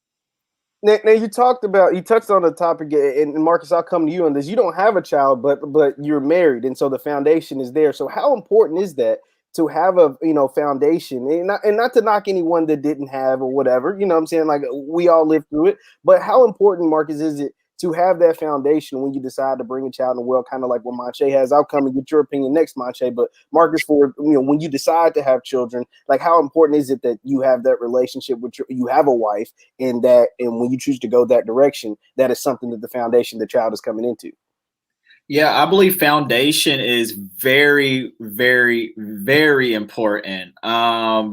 Now you touched on the topic, and Marcus, I'll come to you on this. You don't have a child, but you're married, and so the foundation is there. So how important is that to have a foundation, and not to knock anyone that didn't have or whatever, you know what I'm saying? Like we all lived through it, but how important, Marcus, is it to have that foundation when you decide to bring a child in the world, kind of like what Manche has? I'll come and get your opinion next, Manche. But Marcus, for when you decide to have children, like how important is it that you have that relationship with you have a wife, and when you choose to go that direction, that is something that the foundation the child is coming into. Yeah, I believe foundation is very, very, very important.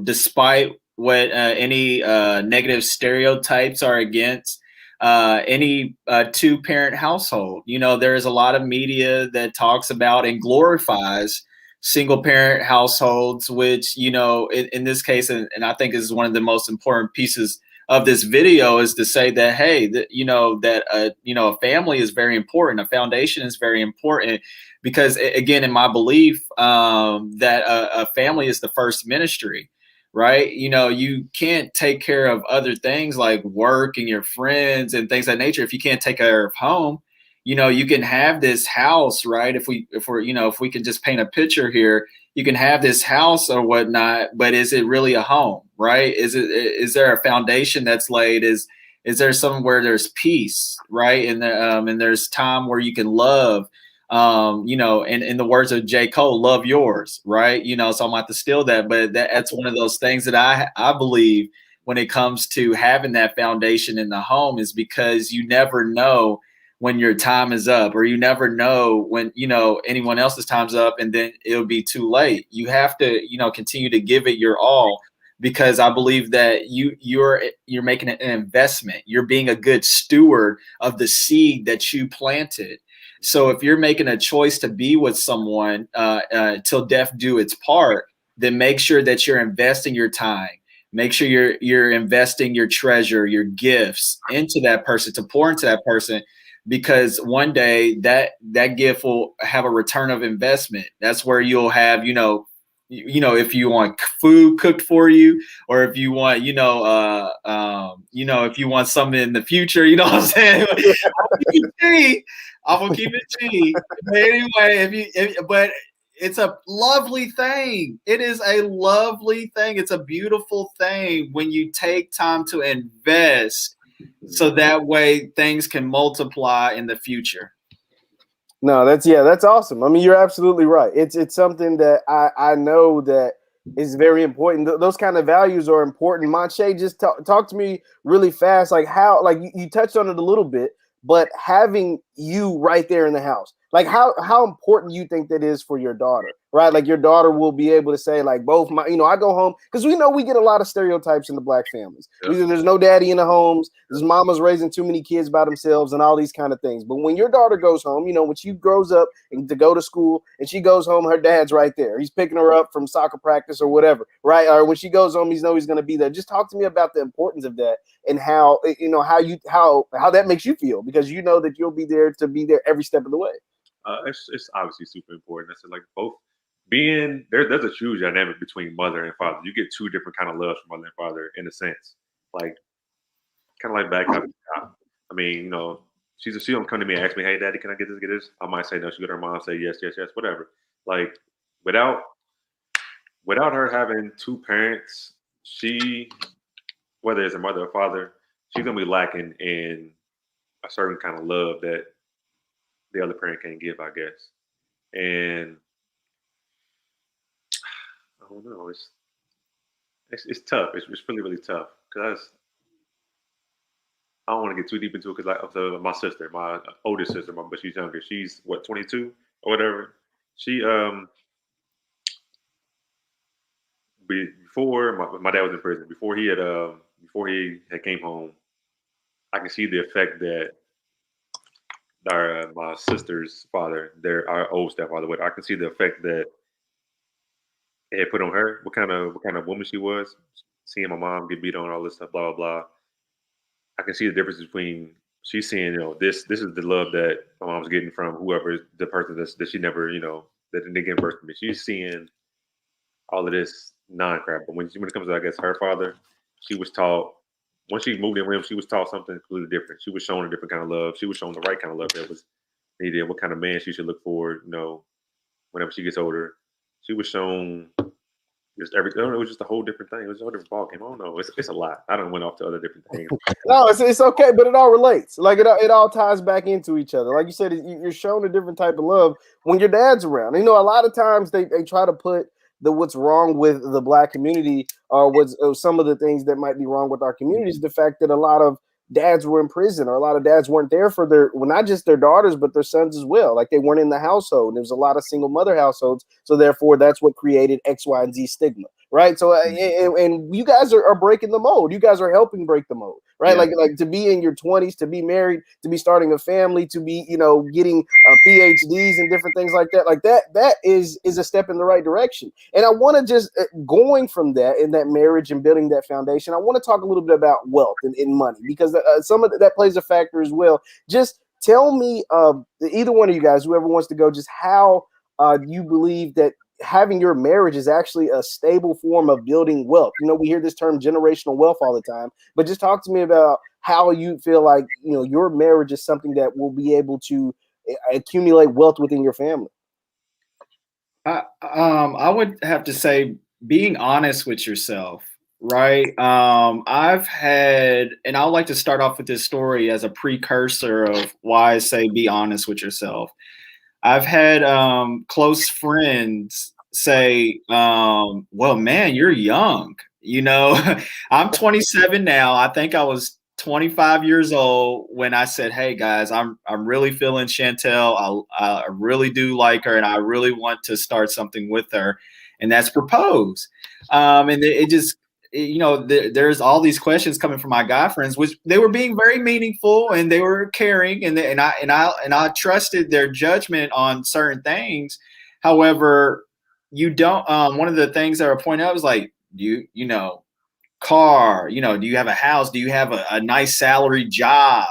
Despite what any negative stereotypes are against any two-parent household. There is a lot of media that talks about and glorifies single-parent households, which, in this case, and I think is one of the most important pieces of this video, is to say that, hey, a family is very important. A foundation is very important because, again, in my belief, that a family is the first ministry, right? You can't take care of other things like work and your friends and things of that nature if you can't take care of home. You can have this house, right? If we can just paint a picture here, you can have this house or whatnot, but is it really a home, right? Is there a foundation that's laid? Is there somewhere there's peace, right? And there's time where you can love, and in the words of J. Cole, love yours, right? So I'm about to steal that, but that's one of those things that I believe when it comes to having that foundation in the home, is because you never know when your time is up, or you never know when anyone else's time's up, and then it'll be too late. You have to continue to give it your all, because I believe that you're making an investment. You're being a good steward of the seed that you planted. So if you're making a choice to be with someone till death do its part, then make sure that you're investing your time. Make sure you're investing your treasure, your gifts into that person, to pour into that person, because one day that gift will have a return of investment. That's where you'll have, if you want food cooked for you, or if you want, if you want something in the future, you know what I'm saying? I'm gonna keep it G. But anyway, but it's a lovely thing. It is a lovely thing. It's a beautiful thing when you take time to invest, so that way things can multiply in the future. No, that's awesome. I mean, you're absolutely right. It's something that I know that is very important. Those kind of values are important. Manche, just talk to me really fast, like how, like you touched on it a little bit, but having you right there in the house, like how important you think that is for your daughter, right? Like your daughter will be able to say, like, both my, I go home, because we get a lot of stereotypes in the Black families. Yeah. Either there's no daddy in the homes, there's mama's raising too many kids by themselves, and all these kind of things. But when your daughter goes home, when she grows up and to go to school, and she goes home, her dad's right there. He's picking her up from soccer practice or whatever, right? Or when she goes home, he's going to be there. Just talk to me about the importance of that, and how how that makes you feel, because you know that you'll be there every step of the way. It's obviously super important. I said, like, both being there's a huge dynamic between mother and father. You get two different kind of loves from mother and father, in a sense, like kind of like back up. I mean, she don't come to me and ask me, "Hey, daddy, can I get this? I might say no. She go to her mom, say yes, yes, yes, whatever. Like without her having two parents, she, whether it's a mother or father, she's gonna be lacking in a certain kind of love that the other parent can't give, I guess. And I don't know, it's tough. It's really really tough because I don't want to get too deep into it because like so my sister, my oldest sister, but she's younger. She's what 22 or whatever. She before my dad was in prison. Before he had came home, I can see the effect that our my sister's father, our old stepfather, I can see the effect that it had put on her. What kind of woman she was. Seeing my mom get beat on, all this stuff, blah blah blah. I can see the difference between she's seeing, this is the love that my mom's getting from whoever the person that she never, that didn't give birth to me. She's seeing all of this non-crap. But when it comes to, I guess, her father, she was taught, once she moved in with him, she was taught something completely different. She was shown a different kind of love. She was shown the right kind of love that was needed, what kind of man she should look for, whenever she gets older. She was shown just everything. It was just a whole different thing. It was a whole different ball game. I don't know. It's a lot. I don't went off to other different things. No, it's okay, but it all relates. Like it all ties back into each other. Like you said, you're shown a different type of love when your dad's around. A lot of times they try to put what's wrong with the Black community or some of the things that might be wrong with our community is the fact that a lot of dads were in prison or a lot of dads weren't there for not just their daughters, but their sons as well. Like they weren't in the household. There was a lot of single mother households. So therefore that's what created X, Y, and Z stigma. Right. So, and you guys are breaking the mold. You guys are helping break the mold. Right. Yeah. Like to be in your 20s, to be married, to be starting a family, to be, getting PhDs and different things like that. Like that is a step in the right direction. And I want to just going from that in that marriage and building that foundation. I want to talk a little bit about wealth and money because some of that plays a factor as well. Just tell me, either one of you guys, whoever wants to go, just how you believe that having your marriage is actually a stable form of building wealth. We hear this term generational wealth all the time, but just talk to me about how you feel like, your marriage is something that will be able to accumulate wealth within your family. I would have to say being honest with yourself, right? I've had, and I would like to start off with this story as a precursor of why I say be honest with yourself. I've had close friends say, well, man, you're young. I'm 27 now. I think I was 25 years old when I said, hey, guys, I'm really feeling Chantel. I really do like her, and I really want to start something with her. And that's propose. And it just, there's all these questions coming from my guy friends, which they were being very meaningful and they were caring, and I trusted their judgment on certain things. However, you don't. One of the things that were pointed out was like, car. Do you have a house? Do you have a nice salary job?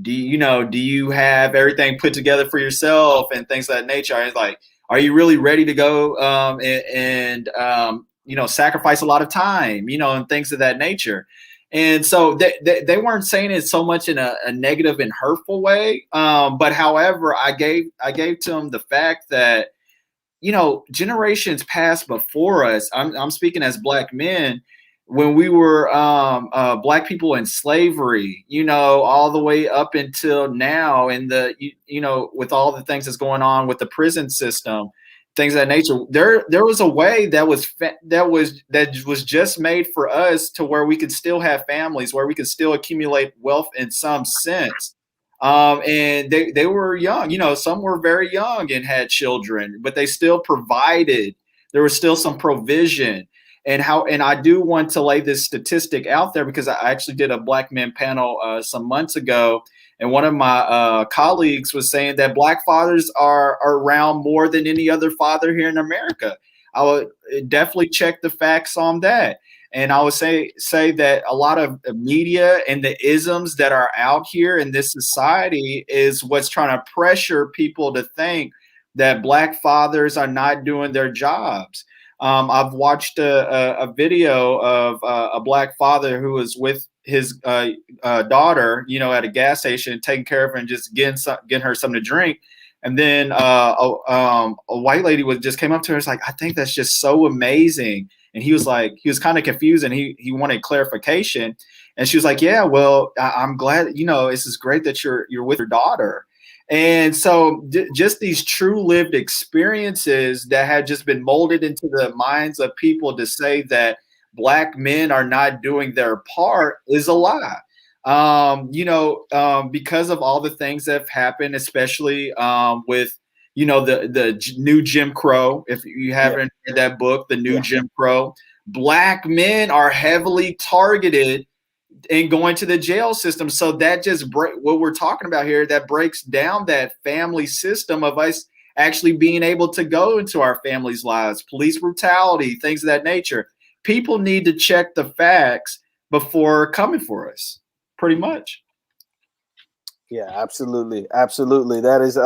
Do you have everything put together for yourself and things of that nature? And it's like, are you really ready to go and sacrifice a lot of time, and things of that nature. And so they weren't saying it so much in a negative and hurtful way. But however, I gave to them the fact that, generations past before us, I'm speaking as Black men, when we were Black people in slavery, all the way up until now, and with all the things that's going on with the prison system, things of that nature, there was a way that was just made for us to where we could still have families, where we could still accumulate wealth in some sense. And they were young, some were very young and had children, but they still provided. There was still some provision. And I do want to lay this statistic out there because I actually did a Black men panel some months ago. And one of my colleagues was saying that Black fathers are around more than any other father here in America. I would definitely check the facts on that. And I would say that a lot of media and the isms that are out here in this society is what's trying to pressure people to think that Black fathers are not doing their jobs. I've watched a video of a Black father who was with his daughter, at a gas station, taking care of her and just getting her something to drink. And then a white lady just came up to her. It's like, I think that's just so amazing. And he was kind of confused, and he wanted clarification. And she was like, yeah, well, I'm glad, this is great that you're with your daughter. And so just these true lived experiences that had just been molded into the minds of people to say that Black men are not doing their part is a lie. Because of all the things that have happened, especially with, the new Jim Crow. If you haven't read that book, The New Jim Crow, Black men are heavily targeted and going to the jail system. So that just what we're talking about here, that breaks down that family system of us actually being able to go into our families' lives, police brutality, things of that nature. People need to check the facts before coming for us, pretty much. Yeah, absolutely. Absolutely. That is,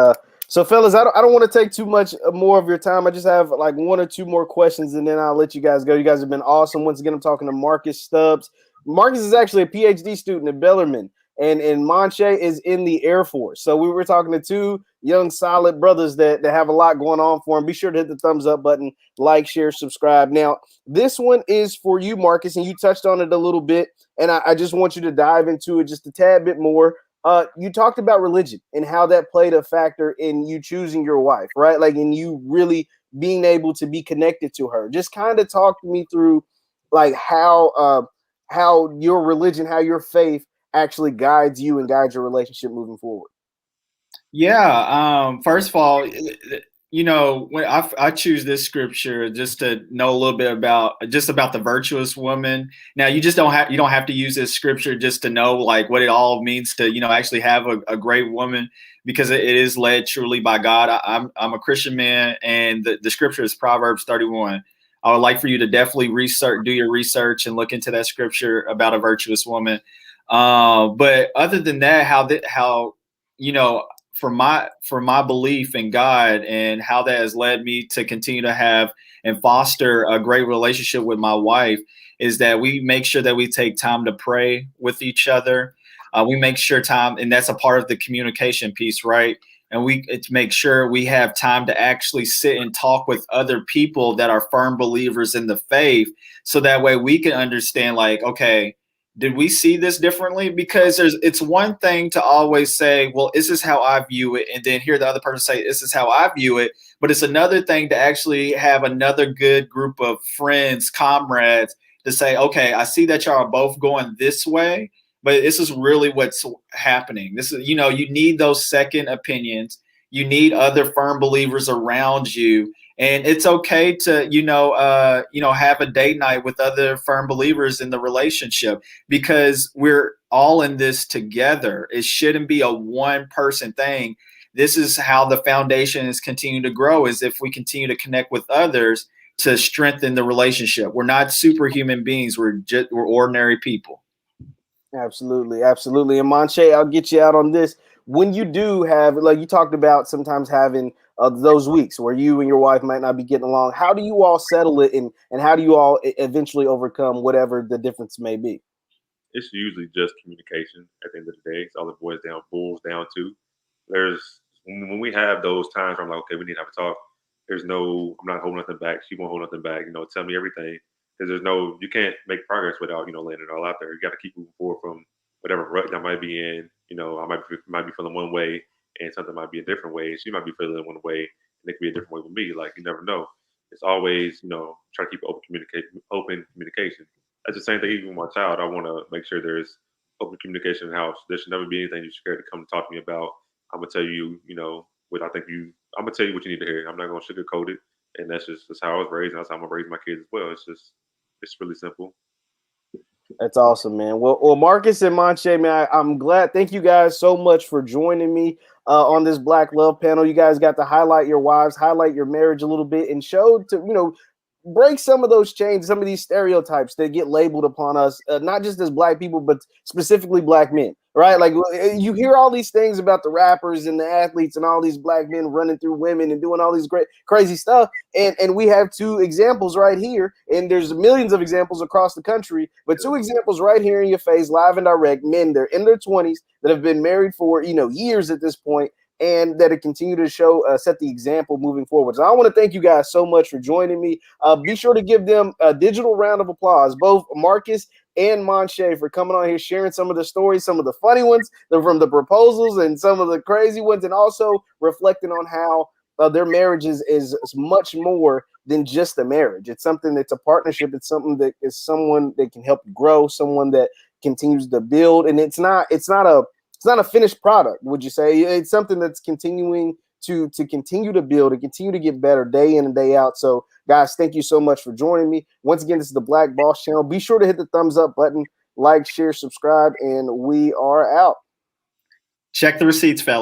so fellas, I don't want to take too much more of your time. I just have like one or two more questions and then I'll let you guys go. You guys have been awesome. Once again, I'm talking to Marcus Stubbs. Marcus is actually a PhD student at Bellarmine, and Monche is in the Air Force. So we were talking to two young, solid brothers that have a lot going on for them. Be sure to hit the thumbs up button, like, share, subscribe. Now, this one is for you, Marcus, and you touched on it a little bit, and I just want you to dive into it just a tad bit more. You talked about religion and how that played a factor in you choosing your wife, right? Like, in you really being able to be connected to her. Just kind of talk me through like how your religion, how your faith actually guides you and guides your relationship moving forward. Yeah. First of all, when I choose this scripture just to know a little bit about the virtuous woman. Now, you don't have to use this scripture just to know like what it all means to, actually have a great woman, because it is led truly by God. I'm a Christian man, and the scripture is Proverbs 31. I would like for you to definitely do your research and look into that scripture about a virtuous woman. But other than that, for my belief in God and how that has led me to continue to have and foster a great relationship with my wife is that we make sure that we take time to pray with each other. We make sure time, and that's a part of the communication piece, right? And we make sure we have time to actually sit and talk with other people that are firm believers in the faith, so that way we can understand, like, okay, did we see this differently? Because it's one thing to always say, well, this is how I view it, and then hear the other person say, this is how I view it. But it's another thing to actually have another good group of friends, comrades, to say, okay, I see that y'all are both going this way, but this is really what's happening. This is, you need those second opinions. You need other firm believers around you. And it's okay to, have a date night with other firm believers in the relationship, because we're all in this together. It shouldn't be a one person thing. This is how the foundation is continuing to grow, is if we continue to connect with others to strengthen the relationship. We're not superhuman beings. We're ordinary people. Absolutely. Absolutely. And Monche, I'll get you out on this. When you do have, like you talked about, sometimes having those weeks where you and your wife might not be getting along, how do you all settle it, and how do you all eventually overcome whatever the difference may be? It's usually just communication at the end of the day. It's all it boils down to. When we have those times where I'm like, okay, we need to have a talk. I'm not holding nothing back. She won't hold nothing back. Tell me everything. Because you can't make progress without, laying it all out there. You got to keep moving forward from whatever rut I might be in. I might be feeling one way, and something might be a different way. She might be feeling one way, and it could be a different way with me. Like, you never know. It's always, try to keep open communication. That's the same thing even with my child. I want to make sure there's open communication in the house. There should never be anything you're scared to come talk to me about. I'm gonna tell you, what I think I'm gonna tell you what you need to hear. I'm not gonna sugarcoat it. And that's how I was raised, and that's how I'm gonna raise my kids as well. It's really simple. That's awesome, man. Well, Marcus and Monche, man, I'm glad. Thank you guys so much for joining me on this Black Love panel. You guys got to highlight your wives, highlight your marriage a little bit, and show to, break some of those chains, some of these stereotypes that get labeled upon us, not just as Black people, but specifically Black men, right? Like, you hear all these things about the rappers and the athletes and all these Black men running through women and doing all these great, crazy stuff. And we have two examples right here, and there's millions of examples across the country, but two examples right here in your face, live and direct, men, they're in their 20s that have been married for, years at this point, and that it continue to show set the example moving forward. So I want to thank you guys so much for joining me. Be sure to give them a digital round of applause, both Marcus and Monche, for coming on here, sharing some of the stories, some of the funny ones from the proposals and some of the crazy ones, and also reflecting on how their marriage is much more than just a marriage. It's something that's a partnership. It's something that is someone that can help you grow, someone that continues to build, and it's not a finished product. Would you say it's something that's continuing to continue to build and continue to get better day in and day out? So guys, thank you so much for joining me. Once again, this is the Black Boss Channel. Be sure to hit the thumbs up button, like, share, subscribe, and we are out. Check the receipts, fellas.